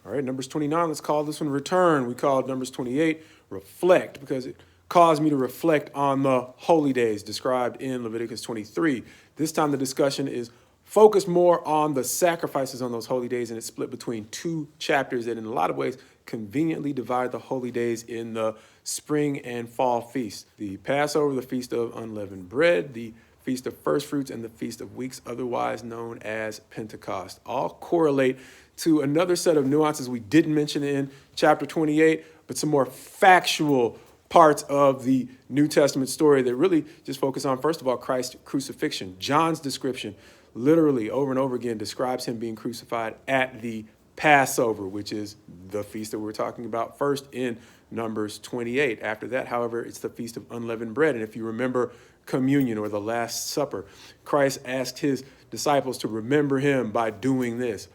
All right, Numbers 29, let's call this one return. We call it Numbers 28 reflect because it caused me to reflect on the holy days described in Leviticus 23. This time the discussion is focused more on the sacrifices on those holy days, and it's split between two chapters that in a lot of ways conveniently divide the holy days in the spring and fall feasts. The Passover, the Feast of Unleavened Bread, the Feast of First Fruits, and the Feast of Weeks, otherwise known as Pentecost, all correlate to another set of nuances we didn't mention in chapter 28, but some more factual parts of the New Testament story that really just focus on, first of all, Christ's crucifixion. John's description literally over and over again describes him being crucified at the Passover, which is the feast that we're talking about first in Numbers 28. After that, however, it's the Feast of Unleavened Bread. And if you remember communion or the Last Supper, Christ asked his disciples to remember him by doing this,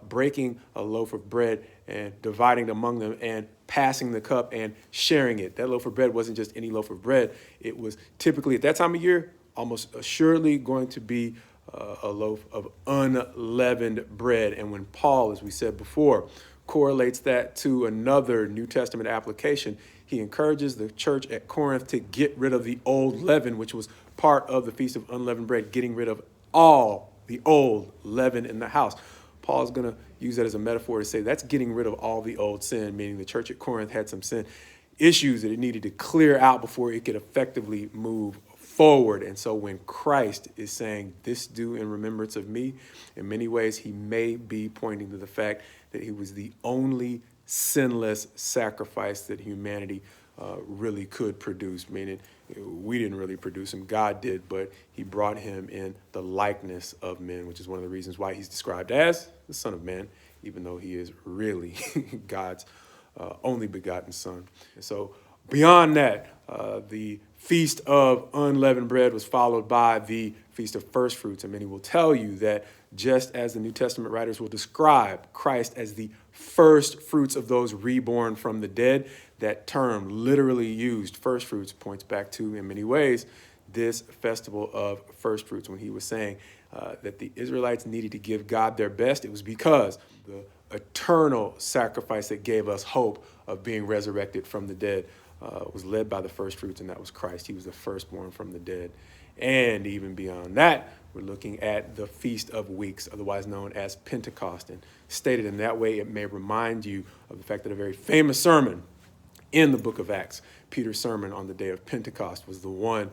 breaking a loaf of bread and dividing it among them and passing the cup and sharing it. That loaf of bread wasn't just any loaf of bread. It was typically at that time of year almost assuredly going to be a loaf of unleavened bread. And when Paul, as we said before, correlates that to another New Testament application, he encourages the church at Corinth to get rid of the old leaven, which was part of the Feast of Unleavened Bread, getting rid of all the old leaven in the house. Paul's going to use that as a metaphor to say that's getting rid of all the old sin, meaning the church at Corinth had some sin issues that it needed to clear out before it could effectively move forward. And so when Christ is saying, this do in remembrance of me, in many ways, he may be pointing to the fact that he was the only sinless sacrifice that humanity really could produce, meaning we didn't really produce him, God did, but he brought him in the likeness of men, which is one of the reasons why he's described as the Son of Man, even though he is really God's only begotten Son. And so beyond that, the Feast of Unleavened Bread was followed by the Feast of First Fruits. And many will tell you that just as the New Testament writers will describe Christ as the first fruits of those reborn from the dead, that term literally used, first fruits, points back to, in many ways, this festival of first fruits. When he was saying that the Israelites needed to give God their best, it was because the eternal sacrifice that gave us hope of being resurrected from the dead was led by the first fruits, and that was Christ. He was the firstborn from the dead. And even beyond that, we're looking at the Feast of Weeks, otherwise known as Pentecost. And stated in that way, it may remind you of the fact that a very famous sermon in the book of Acts, Peter's sermon on the day of Pentecost, was the one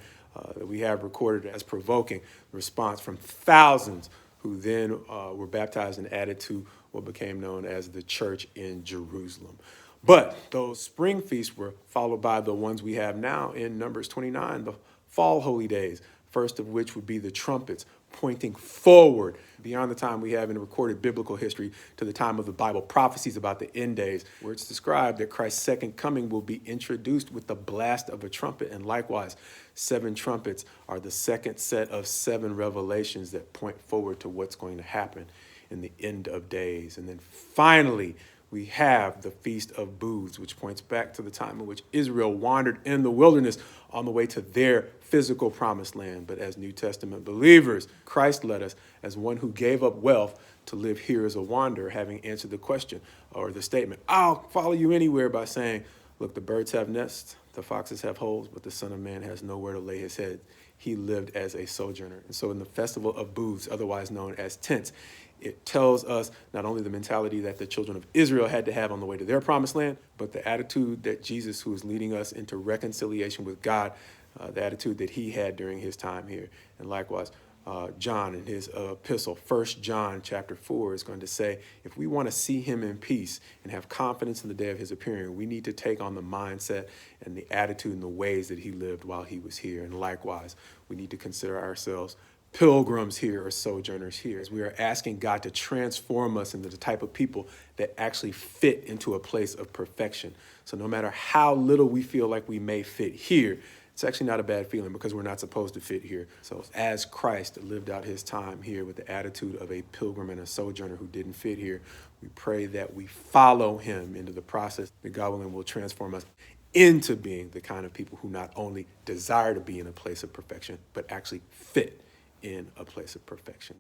that we have recorded as provoking response from thousands who then were baptized and added to what became known as the church in Jerusalem. But those spring feasts were followed by the ones we have now in Numbers 29, the fall holy days, first of which would be the trumpets, pointing forward beyond the time we have in recorded biblical history to the time of the Bible prophecies about the end days, where it's described that Christ's second coming will be introduced with the blast of a trumpet. And likewise, 7 trumpets are the second set of 7 revelations that point forward to what's going to happen in the end of days. And then finally, we have the Feast of Booths, which points back to the time in which Israel wandered in the wilderness on the way to their physical promised land. But as New Testament believers, Christ led us as one who gave up wealth to live here as a wanderer, having answered the question or the statement, I'll follow you anywhere, by saying, look, the birds have nests, the foxes have holes, but the Son of Man has nowhere to lay his head. He lived as a sojourner. And so in the Festival of Booths, otherwise known as tents, it tells us not only the mentality that the children of Israel had to have on the way to their promised land, but the attitude that Jesus, who is leading us into reconciliation with God, the attitude that he had during his time here. And likewise, John in his epistle, 1 John chapter 4, is going to say, if we want to see him in peace and have confidence in the day of his appearing, we need to take on the mindset and the attitude and the ways that he lived while he was here. And likewise, we need to consider ourselves pilgrims here or sojourners here, as we are asking God to transform us into the type of people that actually fit into a place of perfection. So no matter how little we feel like we may fit here, it's actually not a bad feeling, because we're not supposed to fit here. So as Christ lived out his time here with the attitude of a pilgrim and a sojourner who didn't fit here, we pray that we follow him into the process that God willing will transform us into being the kind of people who not only desire to be in a place of perfection, but actually fit in a place of perfection.